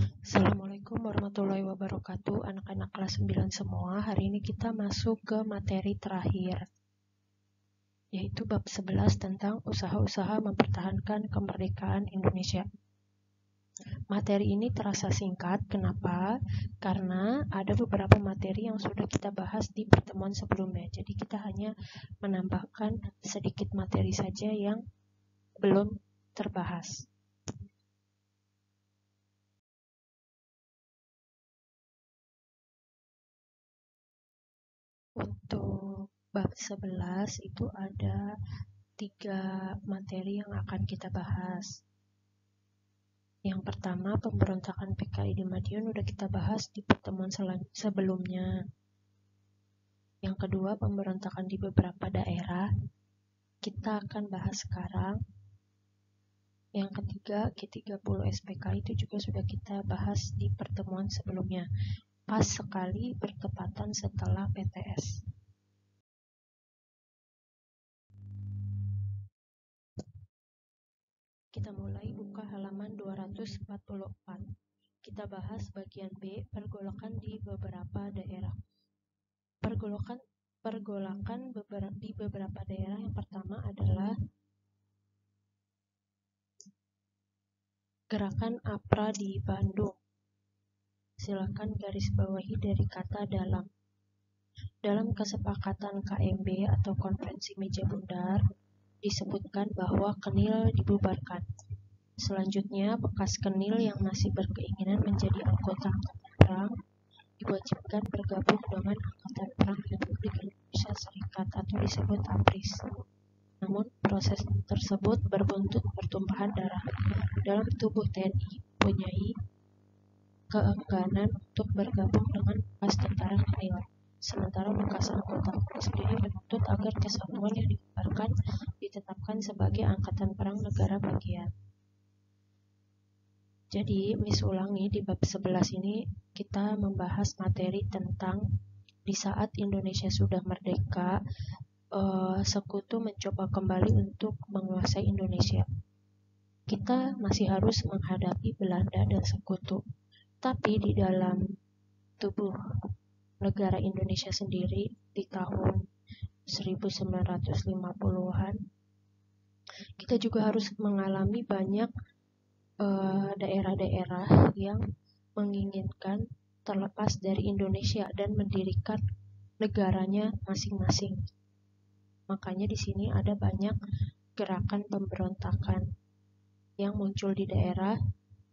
Assalamualaikum warahmatullahi wabarakatuh, anak-anak kelas 9 semua. Hari ini kita masuk ke materi terakhir, yaitu bab 11 tentang usaha-usaha mempertahankan kemerdekaan Indonesia. Materi ini terasa singkat, kenapa? Karena ada beberapa materi yang sudah kita bahas di pertemuan sebelumnya. Jadi kita hanya menambahkan sedikit materi saja yang belum terbahas. Untuk bab 11 itu ada 3 materi yang akan kita bahas. Yang pertama, pemberontakan PKI di Madiun udah kita bahas di pertemuan sebelumnya. Yang kedua, pemberontakan di beberapa daerah kita akan bahas sekarang. Yang ketiga, G30 SPK itu juga sudah kita bahas di pertemuan sebelumnya. Pas sekali bertepatan setelah PTS. Kita mulai buka halaman 244. Kita bahas bagian B, pergolakan di beberapa daerah. Pergolakan di beberapa daerah yang pertama adalah gerakan APRA di Bandung. Silakan garis bawahi dari kata dalam. Dalam kesepakatan KMB atau konferensi meja bundar disebutkan bahwa KENIL dibubarkan. Selanjutnya, bekas KENIL yang masih berkeinginan menjadi anggota Angkatan Perang diwajibkan bergabung dengan Angkatan Perang Republik Indonesia Serikat atau disebut APRIS. Namun, proses tersebut berbuntut pertumpahan darah. Dalam tubuh TNI mempunyai keengganan untuk bergabung dengan bekas tentara KENIL. Sementara bekas anggota APRIS sendiri menuntut agar kesatuan yang dibubarkan ditetapkan sebagai Angkatan Perang Negara Bagian. Jadi, Miss ulangi di bab 11 ini kita membahas materi tentang di saat Indonesia sudah merdeka, sekutu mencoba kembali untuk menguasai Indonesia. Kita masih harus menghadapi Belanda dan sekutu. Tapi di dalam tubuh negara Indonesia sendiri di tahun 1950-an, kita juga harus mengalami banyak daerah-daerah yang menginginkan terlepas dari Indonesia dan mendirikan negaranya masing-masing. Makanya di sini ada banyak gerakan pemberontakan yang muncul di daerah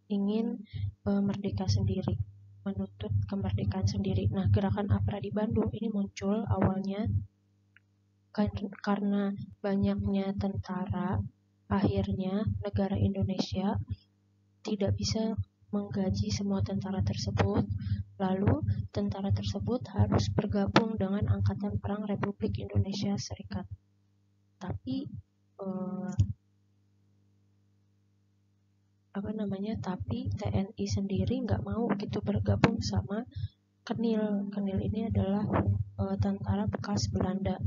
ingin merdeka sendiri, menuntut kemerdekaan sendiri. Nah, gerakan APRA di Bandung ini muncul awalnya karena banyaknya tentara. Akhirnya negara Indonesia tidak bisa menggaji semua tentara tersebut, lalu tentara tersebut harus bergabung dengan Angkatan Perang Republik Indonesia Serikat. Tapi tapi TNI sendiri nggak mau gitu bergabung sama KENIL. KENIL ini adalah tentara bekas Belanda.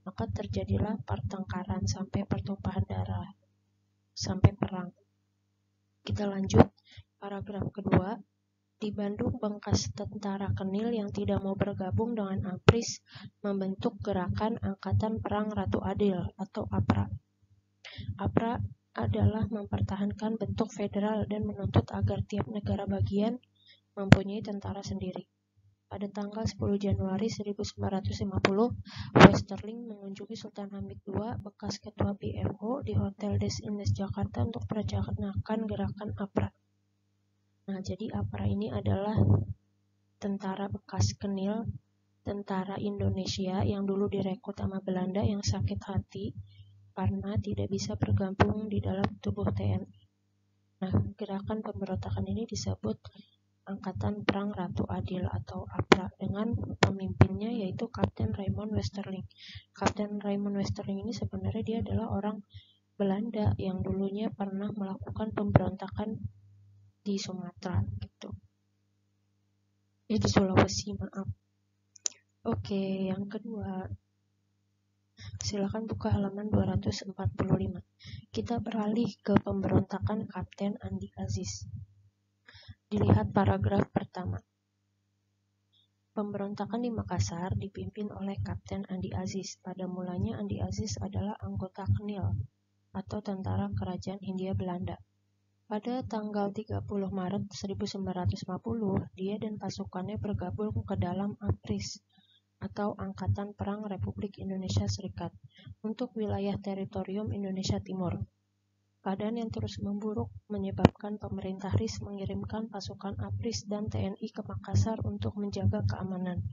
Maka terjadilah pertengkaran sampai pertumpahan darah, sampai perang. Kita lanjut. Paragraf kedua, di Bandung bekas tentara KENIL yang tidak mau bergabung dengan APRIS membentuk gerakan Angkatan Perang Ratu Adil atau APRA. APRA adalah mempertahankan bentuk federal dan menuntut agar tiap negara bagian mempunyai tentara sendiri. Pada tanggal 10 Januari 1950, Westerling mengunjungi Sultan Hamid II, bekas ketua BMO, di Hotel Des Indes Jakarta untuk merencanakan gerakan APRA. Nah, jadi APRA ini adalah tentara bekas KENIL, tentara Indonesia yang dulu direkrut sama Belanda yang sakit hati karena tidak bisa bergabung di dalam tubuh TNI. Nah, gerakan pemberontakan ini disebut Angkatan Perang Ratu Adil atau APRA dengan pemimpinnya yaitu Kapten Raymond Westerling. Kapten Raymond Westerling ini sebenarnya dia adalah orang Belanda yang dulunya pernah melakukan pemberontakan di Sumatera gitu. Di Sulawesi, maaf. Oke, yang kedua. Silakan buka halaman 245. Kita beralih ke pemberontakan Kapten Andi Aziz. Dilihat paragraf pertama. Pemberontakan di Makassar dipimpin oleh Kapten Andi Aziz. Pada mulanya Andi Aziz adalah anggota KNIL atau Tentara Kerajaan Hindia Belanda. Pada tanggal 30 Maret 1950, dia dan pasukannya bergabung ke dalam APRIS atau Angkatan Perang Republik Indonesia Serikat untuk wilayah teritorium Indonesia Timur. Keadaan yang terus memburuk menyebabkan pemerintah RIS mengirimkan pasukan APRIS dan TNI ke Makassar untuk menjaga keamanan.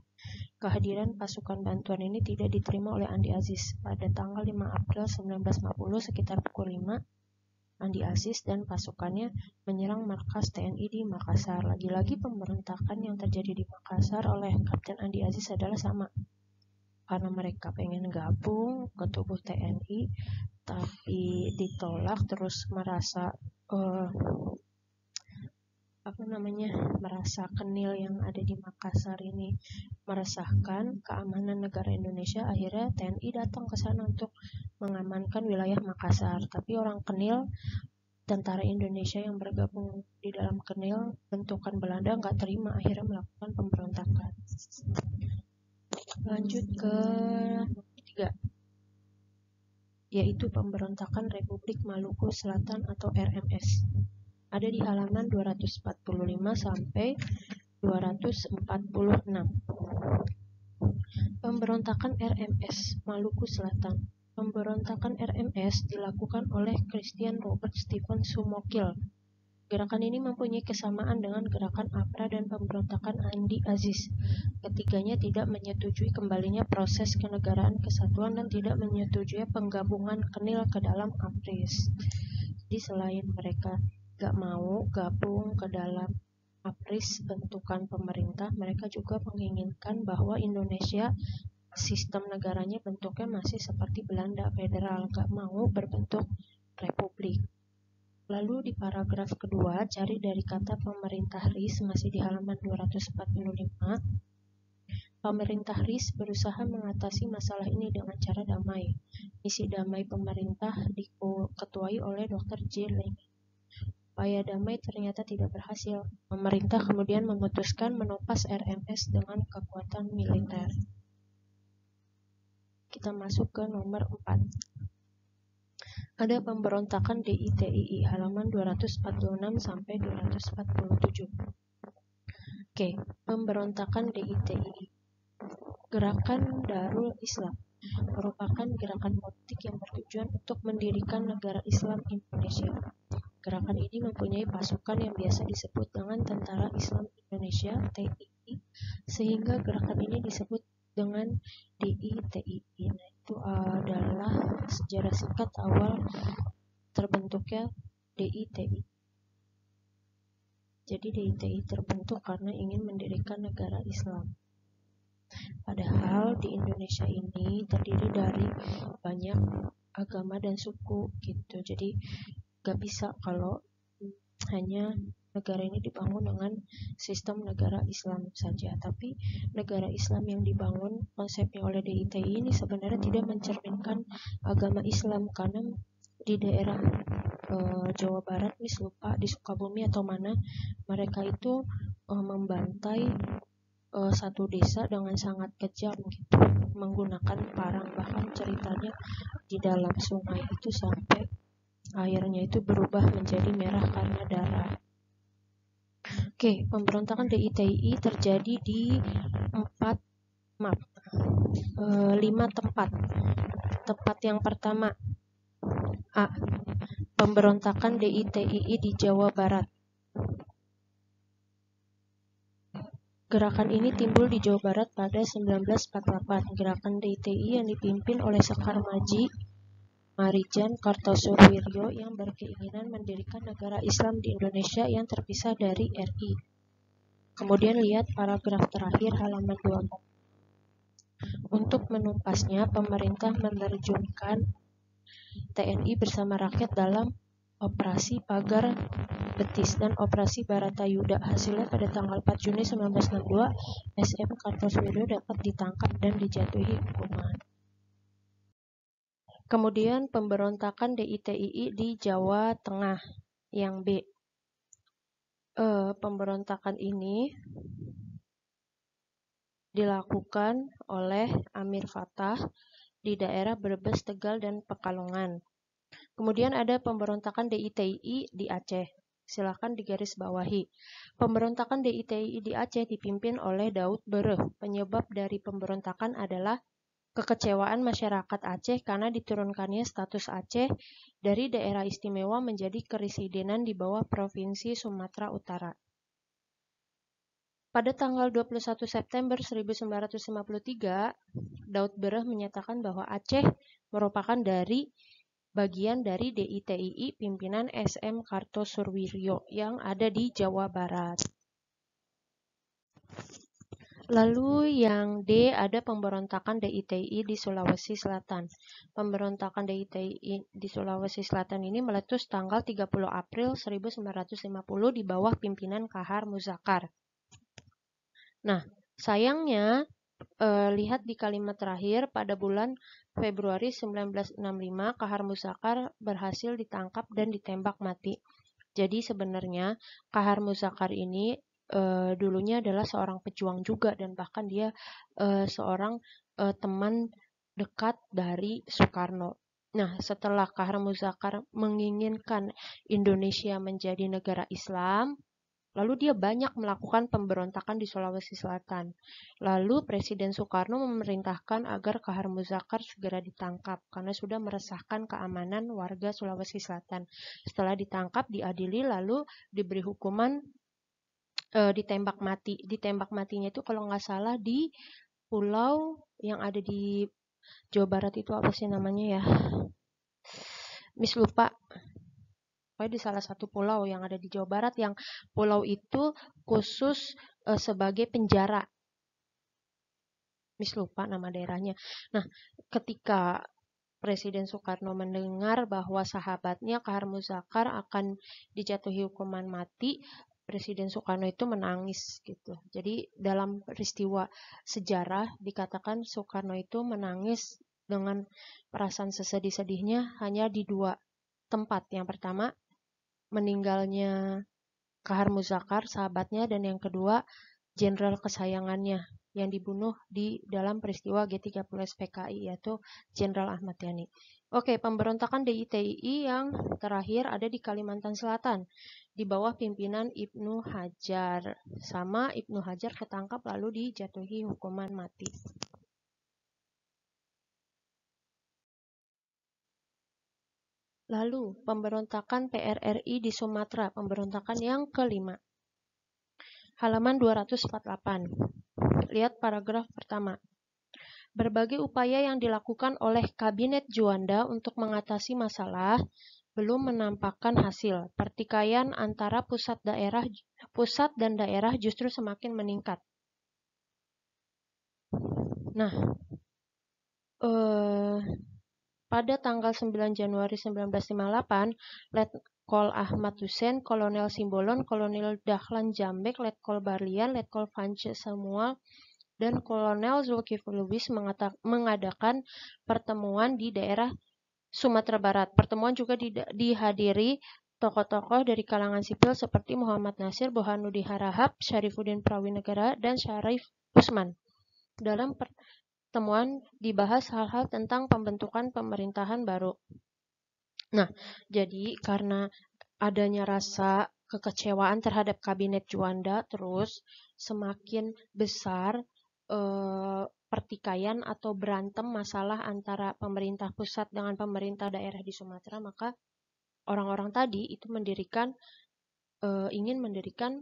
Kehadiran pasukan bantuan ini tidak diterima oleh Andi Aziz. Pada tanggal 5 April 1950 sekitar pukul 5, Andi Aziz dan pasukannya menyerang markas TNI di Makassar. Lagi-lagi pemberontakan yang terjadi di Makassar oleh Kapten Andi Aziz adalah sama. Karena mereka pengen gabung ke tubuh TNI, tapi ditolak, terus merasa merasa KNIL yang ada di Makassar ini meresahkan keamanan negara Indonesia. Akhirnya TNI datang ke sana untuk mengamankan wilayah Makassar, tapi orang KNIL, tentara Indonesia yang bergabung di dalam KNIL bentukan Belanda, nggak terima, akhirnya melakukan pemberontakan. Lanjut ke 3, yaitu pemberontakan Republik Maluku Selatan atau RMS. Ada di halaman 245 sampai 246. Pemberontakan RMS Maluku Selatan. Pemberontakan RMS dilakukan oleh Christian Robert Stephen Sumokil. Gerakan ini mempunyai kesamaan dengan gerakan APRA dan pemberontakan Andi Aziz. Ketiganya tidak menyetujui kembalinya proses kenegaraan kesatuan dan tidak menyetujui penggabungan KNIL ke dalam APRIS. Jadi selain mereka gak mau gabung ke dalam APRIS bentukan pemerintah, mereka juga menginginkan bahwa Indonesia sistem negaranya bentuknya masih seperti Belanda federal, gak mau berbentuk republik. Lalu di paragraf kedua, cari dari kata pemerintah RIS, masih di halaman 245. Pemerintah RIS berusaha mengatasi masalah ini dengan cara damai. Misi damai pemerintah diketuai oleh Dr. J. Lenin. Upaya damai ternyata tidak berhasil. Pemerintah kemudian memutuskan menumpas RMS dengan kekuatan militer. Kita masuk ke nomor 4. Ada pemberontakan DITII, halaman 246 sampai 247. Oke, pemberontakan DITII. Gerakan Darul Islam merupakan gerakan politik yang bertujuan untuk mendirikan negara Islam Indonesia. Gerakan ini mempunyai pasukan yang biasa disebut dengan Tentara Islam Indonesia (TII), sehingga gerakan ini disebut dengan DITII. Nah, itu adalah sejarah singkat awal terbentuknya DITII. Jadi DITII terbentuk karena ingin mendirikan negara Islam. Padahal di Indonesia ini terdiri dari banyak agama dan suku gitu. Jadi gak bisa kalau hanya negara ini dibangun dengan sistem negara Islam saja. Tapi negara Islam yang dibangun konsepnya oleh DITII ini sebenarnya tidak mencerminkan agama Islam, karena di daerah Jawa Barat, lupa di Sukabumi atau mana, mereka itu membantai satu desa dengan sangat kejam gitu, menggunakan parang. Bahkan ceritanya di dalam sungai itu sampai airnya itu berubah menjadi merah karena darah. Oke, pemberontakan DITII terjadi di 5 tempat. Tempat yang pertama, A. Pemberontakan DITII di Jawa Barat. Gerakan ini timbul di Jawa Barat pada 1948. Gerakan DITII yang dipimpin oleh Sekar Maji Marijan Kartosurwiryo yang berkeinginan mendirikan negara Islam di Indonesia yang terpisah dari RI. Kemudian lihat paragraf terakhir halaman 24. Untuk menumpasnya, pemerintah menerjunkan TNI bersama rakyat dalam Operasi Pagar Betis dan Operasi Baratayuda. Hasilnya pada tanggal 4 Juni 1962, SM Kartosurwiryo dapat ditangkap dan dijatuhi hukuman. Kemudian pemberontakan DITII di Jawa Tengah yang B. pemberontakan ini dilakukan oleh Amir Fattah di daerah Brebes, Tegal, dan Pekalongan. Kemudian ada pemberontakan DITI di Aceh. Silakan digarisbawahi. Pemberontakan DITI di Aceh dipimpin oleh Daud Bereh. Penyebab dari pemberontakan adalah kekecewaan masyarakat Aceh karena diturunkannya status Aceh dari daerah istimewa menjadi keresidenan di bawah Provinsi Sumatera Utara. Pada tanggal 21 September 1953, Daud Bereh menyatakan bahwa Aceh merupakan bagian dari DITI pimpinan SM Kartosurwiryo yang ada di Jawa Barat. Lalu yang D, ada pemberontakan DITI di Sulawesi Selatan. Pemberontakan DITI di Sulawesi Selatan ini meletus tanggal 30 April 1950 di bawah pimpinan Kahar Muzakar. Nah, sayangnya lihat di kalimat terakhir, pada bulan Februari 1965 Kahar Muzakar berhasil ditangkap dan ditembak mati. Jadi sebenarnya Kahar Muzakar ini dulunya adalah seorang pejuang juga, dan bahkan dia seorang teman dekat dari Soekarno. Nah, setelah Kahar Muzakar menginginkan Indonesia menjadi negara Islam, lalu dia banyak melakukan pemberontakan di Sulawesi Selatan. Lalu Presiden Soekarno memerintahkan agar Kahar Muzakar segera ditangkap karena sudah meresahkan keamanan warga Sulawesi Selatan. Setelah ditangkap, diadili, lalu diberi hukuman ditembak mati. Ditembak matinya itu kalau nggak salah di pulau yang ada di Jawa Barat itu apa sih namanya ya? Miss lupa. Pokoknya di salah satu pulau yang ada di Jawa Barat, yang pulau itu khusus sebagai penjara. Miss lupa nama daerahnya. Nah, ketika Presiden Soekarno mendengar bahwa sahabatnya Kahar Muzakar akan dijatuhi hukuman mati, Presiden Soekarno itu menangis gitu. Jadi dalam peristiwa sejarah dikatakan Soekarno itu menangis dengan perasaan sesedih-sedihnya hanya di dua tempat. Yang pertama, meninggalnya Kahar Muzakar, sahabatnya, dan yang kedua, jenderal kesayangannya yang dibunuh di dalam peristiwa G30 PKI, yaitu Jenderal Ahmad Yani. Oke, pemberontakan DITI yang terakhir ada di Kalimantan Selatan di bawah pimpinan Ibnu Hajar. Sama Ibnu Hajar ketangkap lalu dijatuhi hukuman mati. Lalu, pemberontakan PRRI di Sumatera, pemberontakan yang kelima. Halaman 248. Lihat paragraf pertama. Berbagai upaya yang dilakukan oleh Kabinet Juanda untuk mengatasi masalah belum menampakkan hasil. Pertikaian antara pusat dan daerah justru semakin meningkat. Nah, pada tanggal 9 Januari 1958, Letkol Ahmad Hussein, Kolonel Simbolon, Kolonel Dahlan Jambek, Letkol Barlian, Letkol Vance Samuel, dan Kolonel Zulkifli Lubis mengadakan pertemuan di daerah Sumatera Barat. Pertemuan juga dihadiri tokoh-tokoh dari kalangan sipil seperti Muhammad Nasir, Burhanuddin Harahap, Syarifuddin Prawinegara, dan Syarif Usman. Dalam pertemuan dibahas hal-hal tentang pembentukan pemerintahan baru. Nah, jadi karena adanya rasa kekecewaan terhadap Kabinet Juanda, terus semakin besar pertikaian atau berantem masalah antara pemerintah pusat dengan pemerintah daerah di Sumatera, maka orang-orang tadi itu ingin mendirikan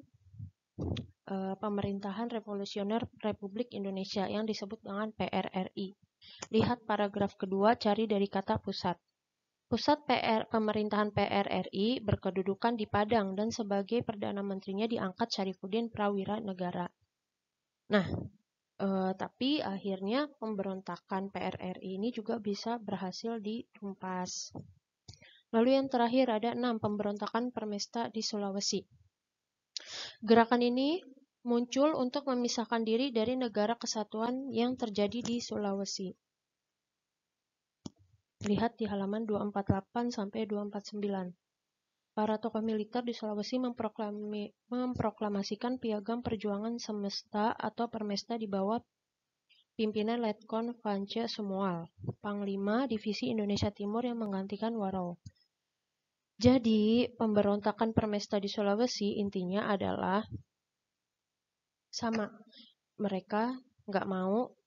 pemerintahan revolusioner Republik Indonesia yang disebut dengan PRRI. Lihat paragraf kedua, cari dari kata pusat. Pusat pemerintahan PRRI berkedudukan di Padang dan sebagai Perdana Menterinya diangkat Syarifuddin Prawinegara. Nah, tapi akhirnya pemberontakan PRRI ini juga bisa berhasil ditumpas. Lalu yang terakhir ada 6, pemberontakan Permesta di Sulawesi. Gerakan ini muncul untuk memisahkan diri dari negara kesatuan yang terjadi di Sulawesi. Lihat di halaman 248 sampai 249. para tokoh militer di Sulawesi memproklamasikan Piagam Perjuangan Semesta atau Permesta di bawah pimpinan Letkon Vance Sumual, Panglima Divisi Indonesia Timur yang menggantikan Warau. Jadi, pemberontakan Permesta di Sulawesi intinya adalah sama. Mereka nggak mau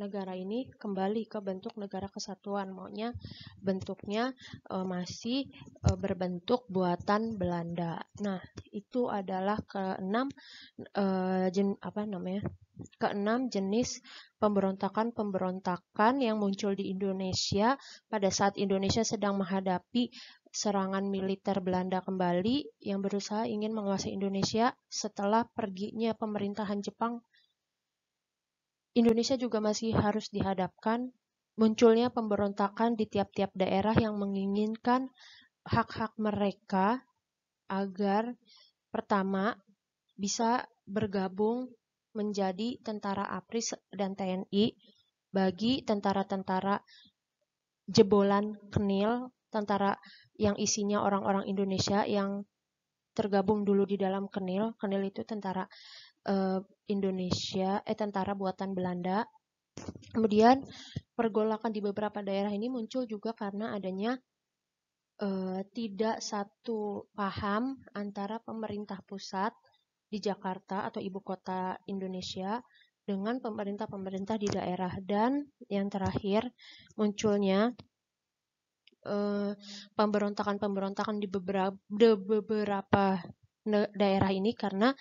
negara ini kembali ke bentuk negara kesatuan, maunya bentuknya masih berbentuk buatan Belanda. Nah, itu adalah keenam jenis pemberontakan yang muncul di Indonesia pada saat Indonesia sedang menghadapi serangan militer Belanda kembali yang berusaha ingin menguasai Indonesia setelah perginya pemerintahan Jepang. Indonesia juga masih harus dihadapkan munculnya pemberontakan di tiap-tiap daerah yang menginginkan hak-hak mereka agar pertama bisa bergabung menjadi tentara APRI dan TNI bagi tentara-tentara jebolan KNIL, tentara yang isinya orang-orang Indonesia yang tergabung dulu di dalam KNIL. KNIL itu tentara tentara buatan Belanda. Kemudian pergolakan di beberapa daerah ini muncul juga karena adanya tidak satu paham antara pemerintah pusat di Jakarta atau ibu kota Indonesia dengan pemerintah-pemerintah di daerah. Dan yang terakhir munculnya pemberontakan-pemberontakan di beberapa daerah ini karena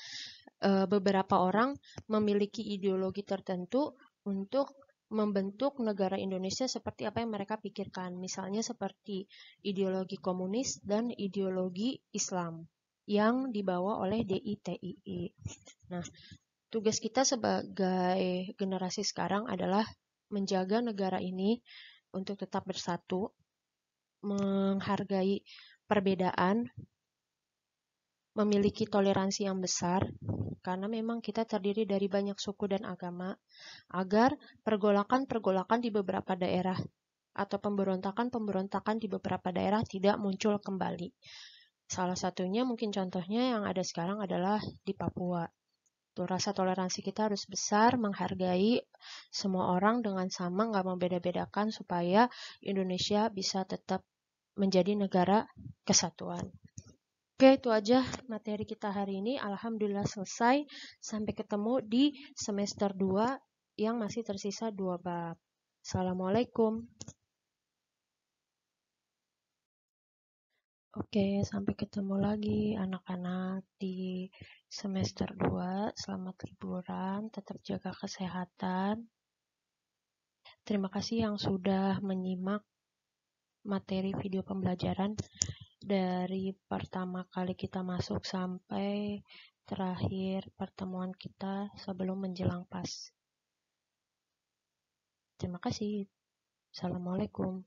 beberapa orang memiliki ideologi tertentu untuk membentuk negara Indonesia seperti apa yang mereka pikirkan. Misalnya seperti ideologi komunis dan ideologi Islam yang dibawa oleh DITII. Nah, tugas kita sebagai generasi sekarang adalah menjaga negara ini untuk tetap bersatu, menghargai perbedaan, memiliki toleransi yang besar, karena memang kita terdiri dari banyak suku dan agama, agar pergolakan-pergolakan di beberapa daerah atau pemberontakan-pemberontakan di beberapa daerah tidak muncul kembali. Salah satunya mungkin contohnya yang ada sekarang adalah di Papua. Tuh, rasa toleransi kita harus besar, menghargai semua orang dengan sama, nggak membeda-bedakan supaya Indonesia bisa tetap menjadi negara kesatuan. Oke, itu aja materi kita hari ini. Alhamdulillah selesai. Sampai ketemu di semester 2 yang masih tersisa 2 bab. Assalamualaikum. Oke, sampai ketemu lagi anak-anak di semester 2. Selamat liburan, tetap jaga kesehatan. Terima kasih yang sudah menyimak materi video pembelajaran dari pertama kali kita masuk sampai terakhir pertemuan kita sebelum menjelang PAS. Terima kasih. Assalamualaikum.